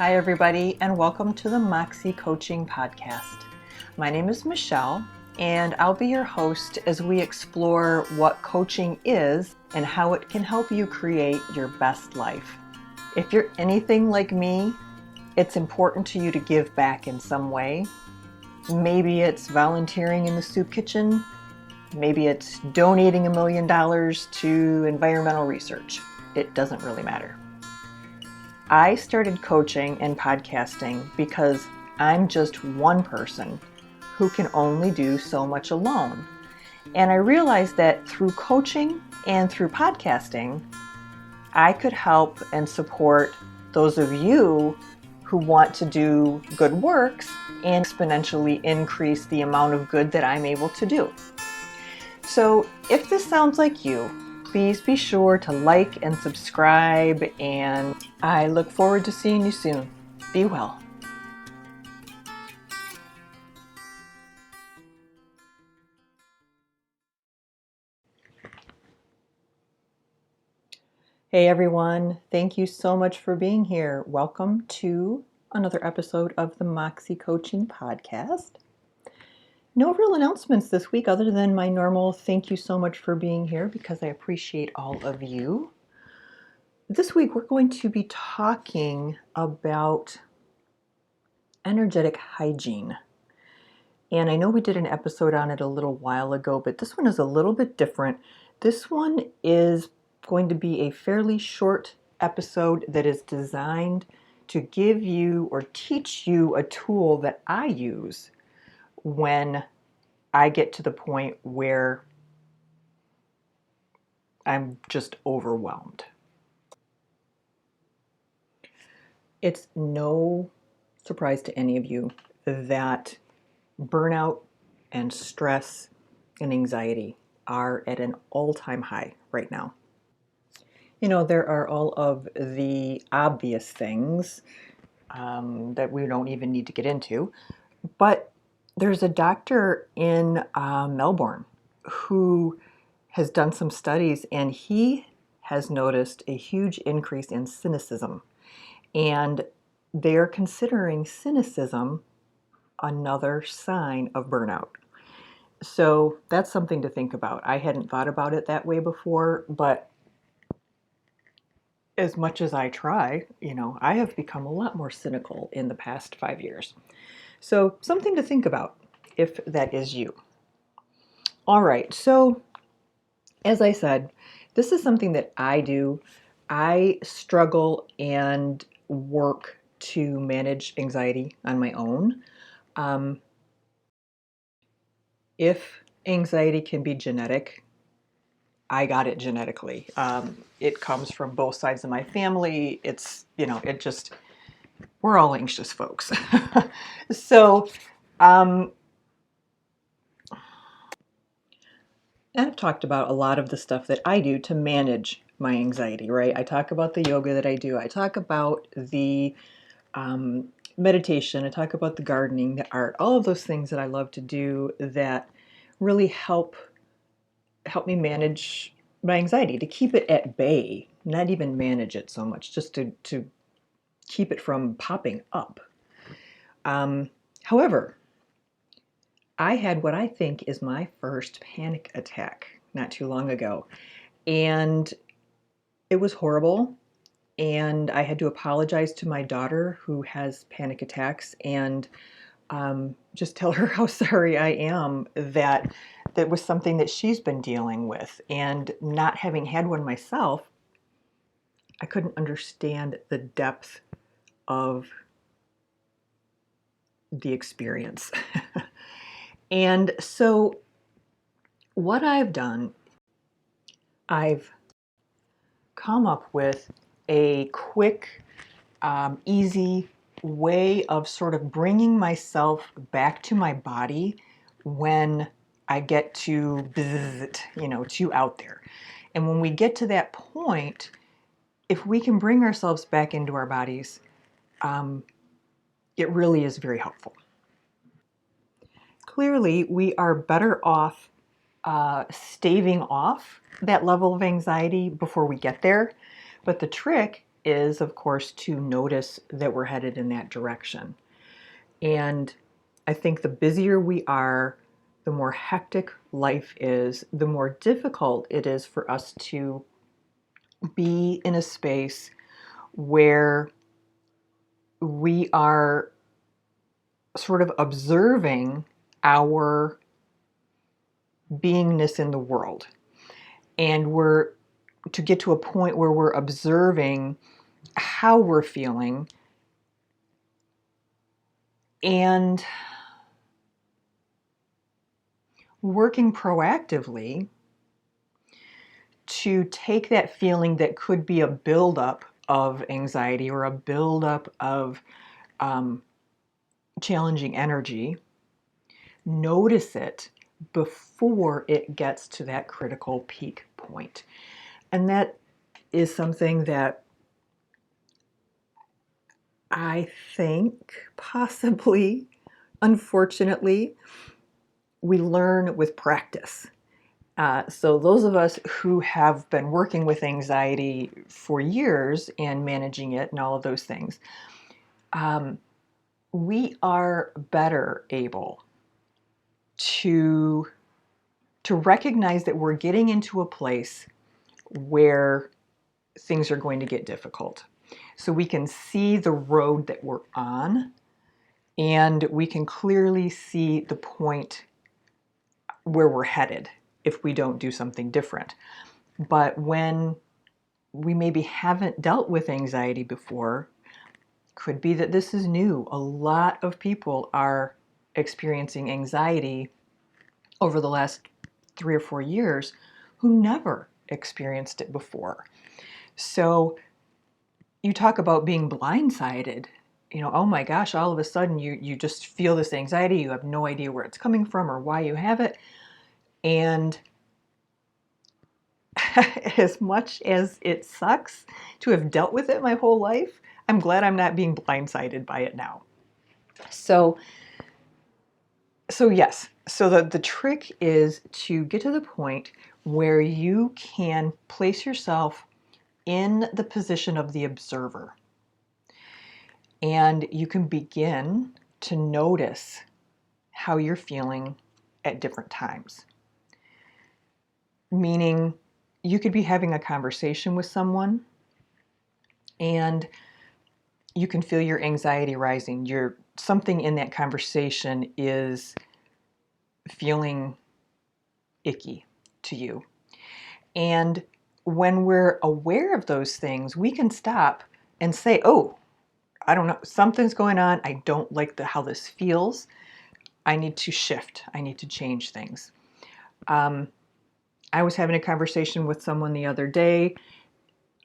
Hi, everybody, and welcome to the Moxxie Coaching Podcast. My name is Michelle, and I'll be your host as we explore what coaching is and how it can help you create your best life. If you're anything like me, it's important to you to give back in some way. Maybe it's volunteering in the soup kitchen. Maybe it's donating $1 million to environmental research. It doesn't really matter. I started coaching and podcasting because I'm just one person who can only do so much alone. And I realized that through coaching and through podcasting, I could help and support those of you who want to do good works and exponentially increase the amount of good that I'm able to do. So if this sounds like you, please be sure to like and subscribe, and I look forward to seeing you soon. Be well. Hey everyone, thank you so much for being here. Welcome to another episode of the Moxxie Coaching Podcast. No real announcements this week other than my normal thank you so much for being here because I appreciate all of you. This week we're going to be talking about energetic hygiene. And I know we did an episode on it a little while ago, but this one is a little bit different. This one is going to be a fairly short episode that is designed to give you or teach you a tool that I use when I get to the point where I'm just overwhelmed. It's no surprise to any of you that burnout and stress and anxiety are at an all-time high right now. You know, there are all of the obvious things that we don't even need to get into, but there's a doctor in Melbourne who has done some studies, and he has noticed a huge increase in cynicism, and they're considering cynicism another sign of burnout. So that's something to think about. I hadn't thought about it that way before, but as much as I try, I have become a lot more cynical in the past 5 years. So something to think about if that is you. All right, so as I said, this is something that I do. I struggle and work to manage anxiety on my own. If anxiety can be genetic, I got it genetically. It comes from both sides of my family. We're all anxious folks. So, I've talked about a lot of the stuff that I do to manage my anxiety, right? I talk about the yoga that I do. I talk about the meditation. I talk about the gardening, the art, all of those things that I love to do that really help me manage my anxiety, to keep it at bay, not even manage it so much, just to keep it from popping up. However, I had what I think is my first panic attack not too long ago, and it was horrible. And I had to apologize to my daughter who has panic attacks and just tell her how sorry I am that that was something that she's been dealing with. And not having had one myself, I couldn't understand the depth of the experience. And so what I've done, I've come up with a quick, easy way of sort of bringing myself back to my body when I get too too out there. And when we get to that point, if we can bring ourselves back into our bodies, it really is very helpful. Clearly, we are better off staving off that level of anxiety before we get there. But the trick is, of course, to notice that we're headed in that direction. And I think the busier we are, the more hectic life is, the more difficult it is for us to be in a space where we are sort of observing our beingness in the world. And we're to get to a point where we're observing how we're feeling and working proactively to take that feeling that could be a buildup of anxiety or a buildup of challenging energy, notice it before it gets to that critical peak point. And that is something that I think possibly, unfortunately, we learn with practice. So those of us who have been working with anxiety for years and managing it and all of those things, we are better able to recognize that we're getting into a place where things are going to get difficult. So we can see the road that we're on, and we can clearly see the point where we're headed if we don't do something different. But when we maybe haven't dealt with anxiety before, could be that this is new. A lot of people are experiencing anxiety over the last 3 or 4 years who never experienced it before. So you talk about being blindsided. Oh my gosh, all of a sudden you just feel this anxiety. You have no idea where it's coming from or why you have it. And as much as it sucks to have dealt with it my whole life, I'm glad I'm not being blindsided by it now. So yes, so the trick is to get to the point where you can place yourself in the position of the observer. And you can begin to notice how you're feeling at different times. Meaning, you could be having a conversation with someone and you can feel your anxiety rising. Something in that conversation is feeling icky to you. And when we're aware of those things, we can stop and say, oh, I don't know, something's going on. I don't like how this feels. I need to shift. I need to change things. I was having a conversation with someone the other day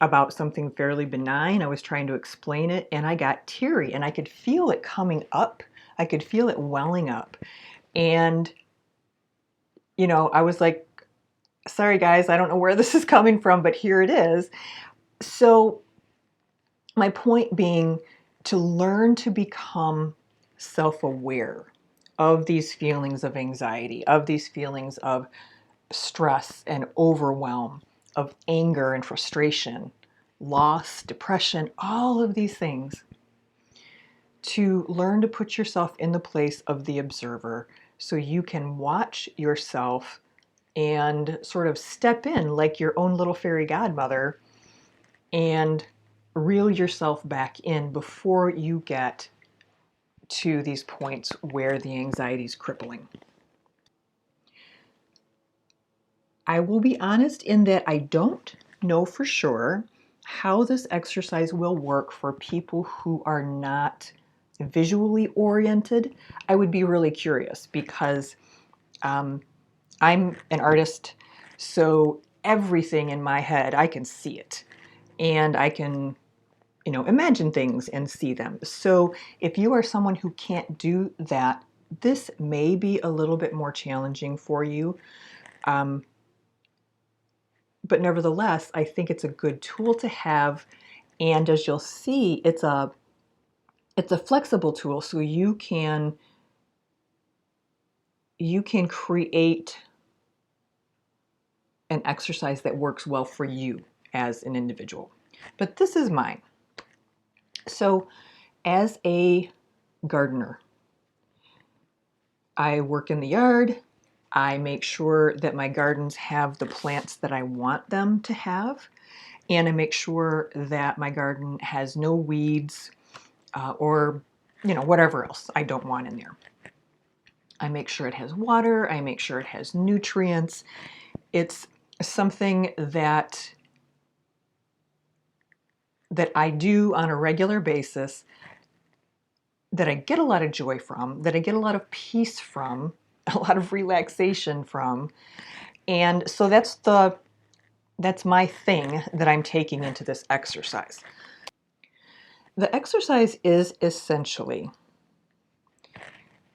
about something fairly benign. I was trying to explain it and I got teary and I could feel it coming up. I could feel it welling up. And, I was like, sorry guys, I don't know where this is coming from, but here it is. So my point being to learn to become self-aware of these feelings of anxiety, of these feelings of stress and overwhelm, of anger and frustration, loss, depression, all of these things. To learn to put yourself in the place of the observer so you can watch yourself and sort of step in like your own little fairy godmother and reel yourself back in before you get to these points where the anxiety is crippling. I will be honest in that I don't know for sure how this exercise will work for people who are not visually oriented. I would be really curious because I'm an artist, so everything in my head, I can see it and I can, imagine things and see them. So if you are someone who can't do that, this may be a little bit more challenging for you. But nevertheless, I think it's a good tool to have. And as you'll see, it's a flexible tool, so you can create an exercise that works well for you as an individual. But this is mine. So as a gardener, I work in the yard. I make sure that my gardens have the plants that I want them to have. And I make sure that my garden has no weeds or, whatever else I don't want in there. I make sure it has water. I make sure it has nutrients. It's something that I do on a regular basis, that I get a lot of joy from, that I get a lot of peace from, a lot of relaxation from. And so that's my thing that I'm taking into this exercise. The exercise is essentially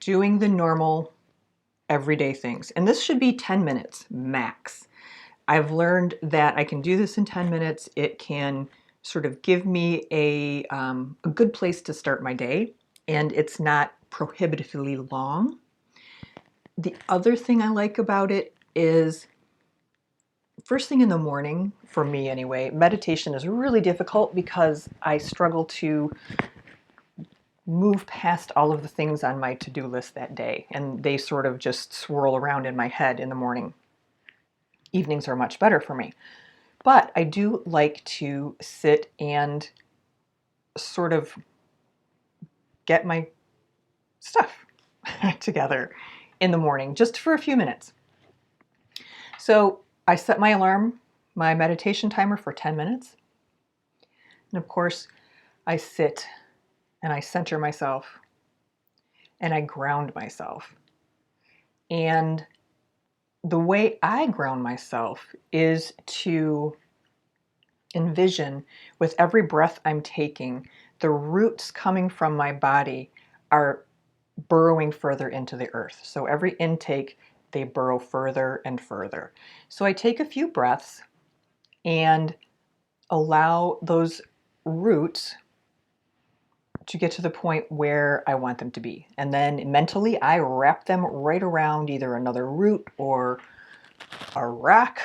doing the normal everyday things. And this should be 10 minutes max. I've learned that I can do this in 10 minutes. It can sort of give me a good place to start my day, and it's not prohibitively long. The other thing I like about it is first thing in the morning, for me anyway, meditation is really difficult because I struggle to move past all of the things on my to-do list that day, and they sort of just swirl around in my head in the morning. Evenings are much better for me. But I do like to sit and sort of get my stuff together in the morning just for a few minutes. So I set my alarm, my meditation timer for 10 minutes. And of course, I sit and I center myself and I ground myself. And the way I ground myself is to envision, with every breath I'm taking, the roots coming from my body are burrowing further into the earth. So every intake, they burrow further and further. So I take a few breaths and allow those roots to get to the point where I want them to be. And then mentally, I wrap them right around either another root or a rock,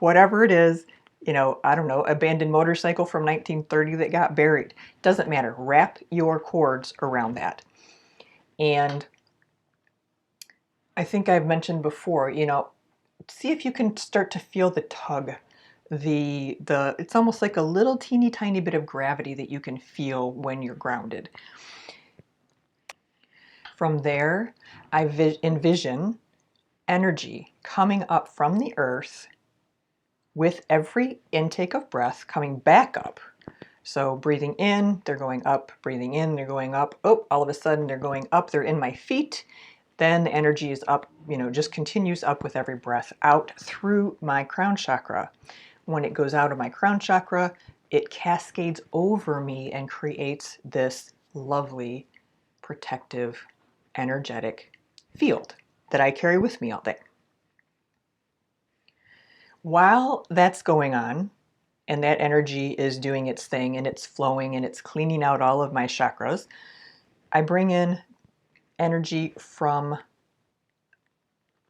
whatever it is. I don't know, abandoned motorcycle from 1930 that got buried. Doesn't matter. Wrap your cords around that. And I think I've mentioned before, see if you can start to feel the tug. It's almost like a little teeny tiny bit of gravity that you can feel when you're grounded. From there, I envision energy coming up from the earth with every intake of breath coming back up. So breathing in, they're going up, breathing in, they're going up. Oh, all of a sudden they're going up, they're in my feet. Then the energy is up, just continues up with every breath out through my crown chakra. When it goes out of my crown chakra, it cascades over me and creates this lovely, protective, energetic field that I carry with me all day. While that's going on, and that energy is doing its thing and it's flowing and it's cleaning out all of my chakras, I bring in energy from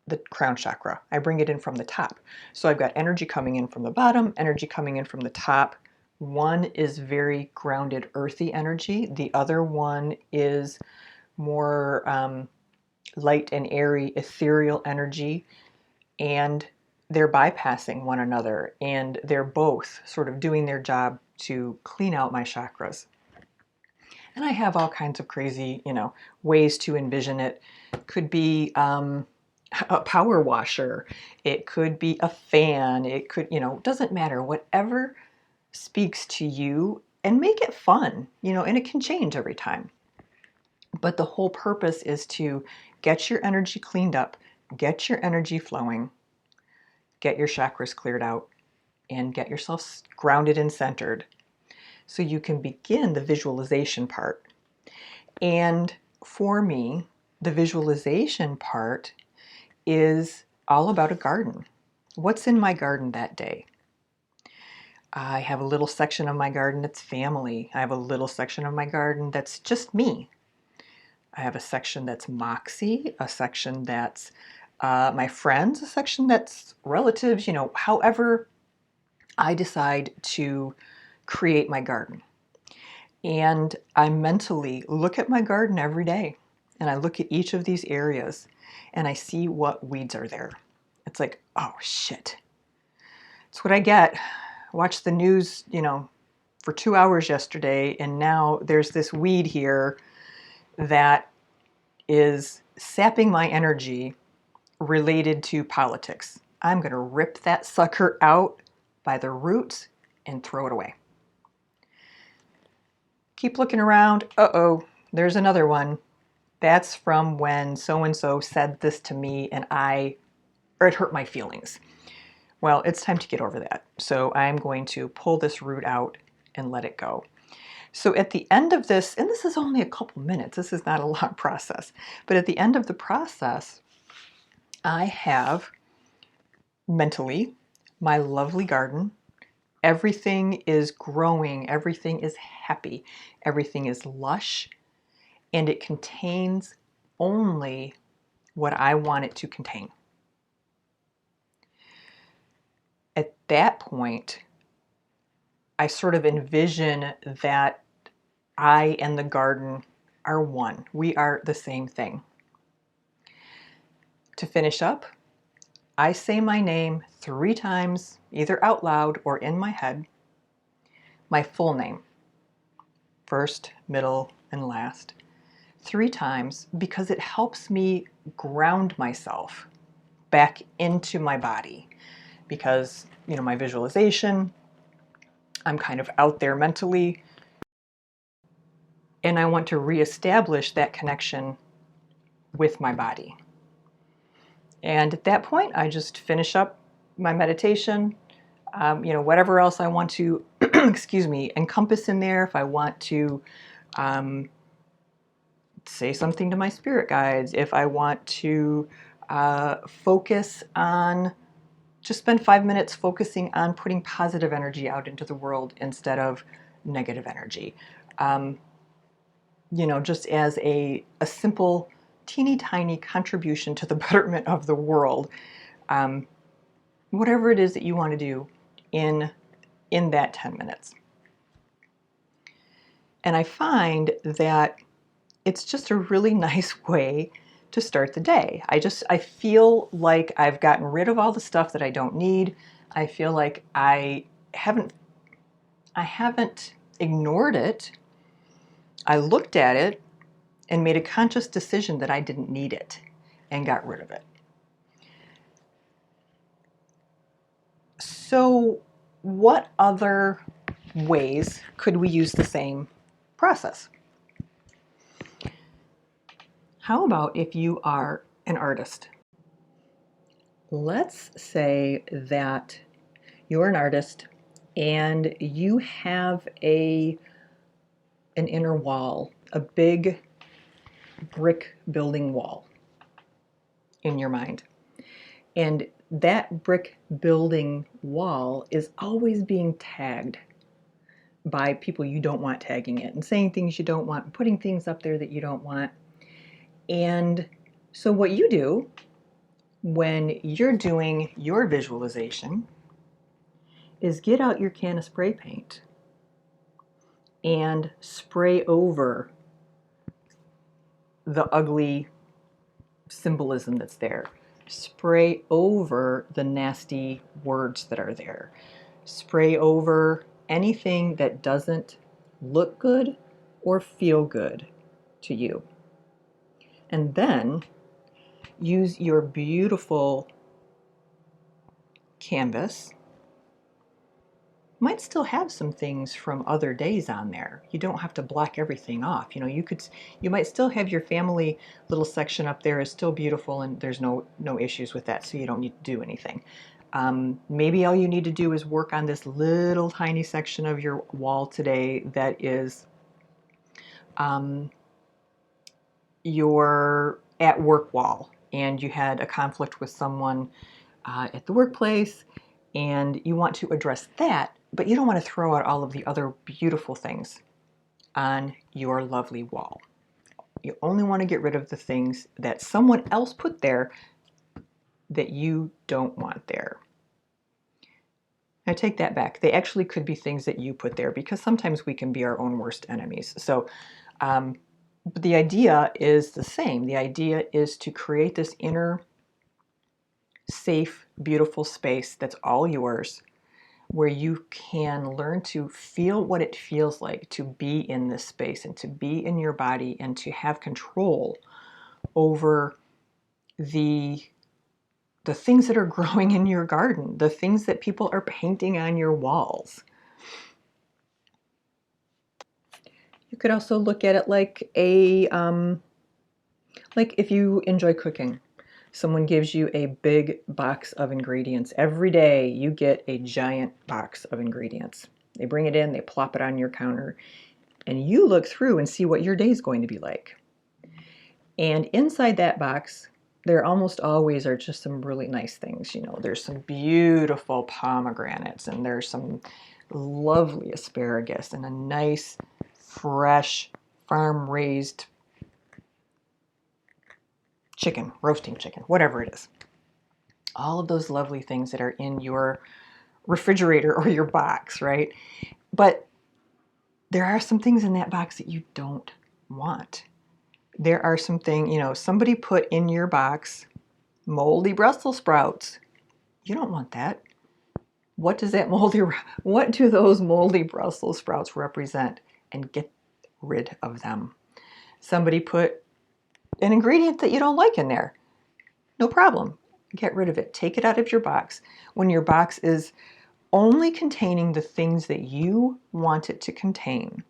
the crown chakra. I bring it in from the top. So I've got energy coming in from the bottom, energy coming in from the top. One is very grounded, earthy energy. The other one is more light and airy, ethereal energy. And they're bypassing one another, and they're both sort of doing their job to clean out my chakras. And I have all kinds of crazy, ways to envision it. It could be a power washer. It could be a fan. It could, doesn't matter. Whatever speaks to you, and make it fun, and it can change every time. But the whole purpose is to get your energy cleaned up, get your energy flowing, get your chakras cleared out, and get yourself grounded and centered so you can begin the visualization part. And for me, the visualization part is all about a garden. What's in my garden that day? I have a little section of my garden that's family. I have a little section of my garden that's just me. I have a section that's Moxxie, a section that's my friends, a section that's relatives, however I decide to create my garden. And I mentally look at my garden every day, and I look at each of these areas and I see what weeds are there. It's like, oh shit. It's what I get. Watch the news, for 2 hours yesterday, and now there's this weed here that is sapping my energy related to politics. I'm going to rip that sucker out by the roots and throw it away. Keep looking around. Uh-oh, there's another one. That's from when so-and-so said this to me and it hurt my feelings. Well, it's time to get over that. So I'm going to pull this root out and let it go. So at the end of this, and this is only a couple minutes, this is not a long process, but at the end of the process, I have mentally my lovely garden. Everything is growing, everything is happy, everything is lush, and it contains only what I want it to contain. At that point, I sort of envision that I and the garden are one. We are the same thing. To finish up, I say my name 3 times, either out loud or in my head. My full name, first, middle, and last, 3 times, because it helps me ground myself back into my body. Because, my visualization, I'm kind of out there mentally, and I want to reestablish that connection with my body. And at that point, I just finish up my meditation, whatever else I want to, encompass in there. If I want to say something to my spirit guides, if I want to focus on, just spend 5 minutes focusing on putting positive energy out into the world instead of negative energy. Just as a simple, teeny tiny contribution to the betterment of the world. Whatever it is that you want to do in that 10 minutes. And I find that it's just a really nice way to start the day. I feel like I've gotten rid of all the stuff that I don't need. I feel like I haven't ignored it. I looked at it and made a conscious decision that I didn't need it and got rid of it. So what other ways could we use the same process? How about if you are an artist? Let's say that you're an artist and you have an inner wall, a big brick building wall in your mind. And that brick building wall is always being tagged by people you don't want tagging it and saying things you don't want, putting things up there that you don't want. And so what you do when you're doing your visualization is get out your can of spray paint and spray over the ugly symbolism that's there. Spray over the nasty words that are there. Spray over anything that doesn't look good or feel good to you. And then use your beautiful canvas. Might still have some things from other days on there. You don't have to block everything off. You might still have your family little section up there is still beautiful and there's no issues with that, so you don't need to do anything. Maybe all you need to do is work on this little tiny section of your wall today that is your at work wall, and you had a conflict with someone at the workplace and you want to address that, but you don't want to throw out all of the other beautiful things on your lovely wall. You only want to get rid of the things that someone else put there that you don't want there. I take that back. They actually could be things that you put there, because sometimes we can be our own worst enemies. So but the idea is the same. The idea is to create this inner, safe, beautiful space that's all yours, where you can learn to feel what it feels like to be in this space and to be in your body and to have control over the things that are growing in your garden, the things that people are painting on your walls. You could also look at it like like if you enjoy cooking. Someone gives you a big box of ingredients. Every day you get a giant box of ingredients. They bring it in, they plop it on your counter, and you look through and see what your day is going to be like. And inside that box, there almost always are just some really nice things. You know, there's some beautiful pomegranates, and there's some lovely asparagus, and a nice, fresh, farm-raised chicken, roasting chicken, whatever it is. All of those lovely things that are in your refrigerator or your box, right? But there are some things in that box that you don't want. There are some things, you know, somebody put in your box moldy Brussels sprouts. You don't want that. What do those moldy Brussels sprouts represent? And get rid of them. Somebody put an ingredient that you don't like in there. No problem. Get rid of it. Take it out of your box. When your box is only containing the things that you want it to contain,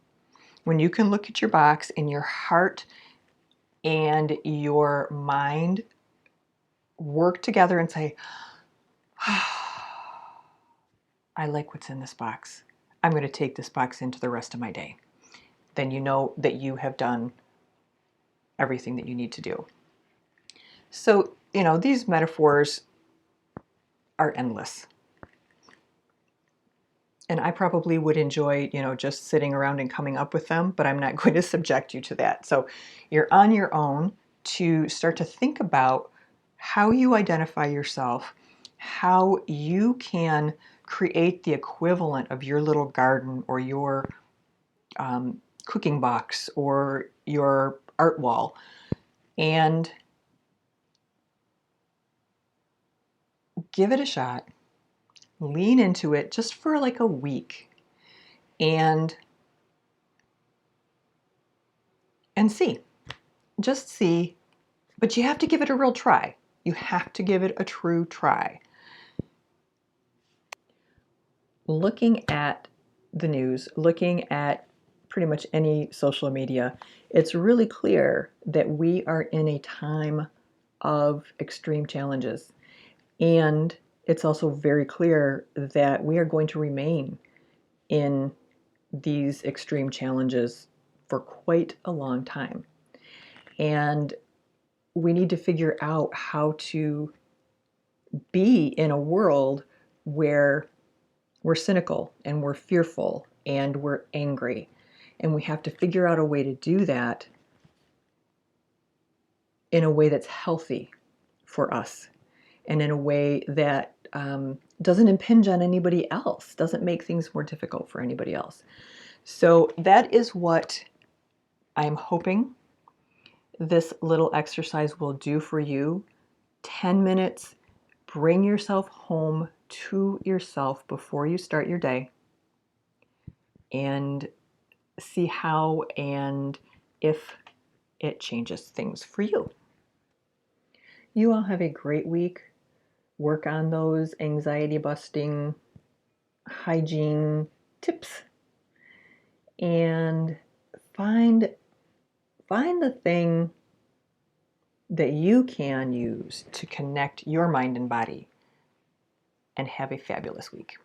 when you can look at your box and your heart and your mind work together and say, I like what's in this box. I'm going to take this box into the rest of my day. Then you know that you have done everything that you need to do. So, you know, these metaphors are endless. And I probably would enjoy, you know, just sitting around and coming up with them, but I'm not going to subject you to that. So you're on your own to start to think about how you identify yourself, how you can create the equivalent of your little garden or your cooking box or your art wall, and give it a shot. Lean into it just for like a week and see. Just see. But you have to give it a real try. You have to give it a true try. Looking at the news, looking at pretty much any social media, it's really clear that we are in a time of extreme challenges. And it's also very clear that we are going to remain in these extreme challenges for quite a long time. And we need to figure out how to be in a world where we're cynical and we're fearful and we're angry. And we have to figure out a way to do that in a way that's healthy for us and in a way that doesn't impinge on anybody else, doesn't make things more difficult for anybody else. So that is what I'm hoping this little exercise will do for you. 10 minutes, bring yourself home to yourself before you start your day and see how and if it changes things for you. You all have a great week. Work on those anxiety busting hygiene tips and find the thing that you can use to connect your mind and body, and have a fabulous week.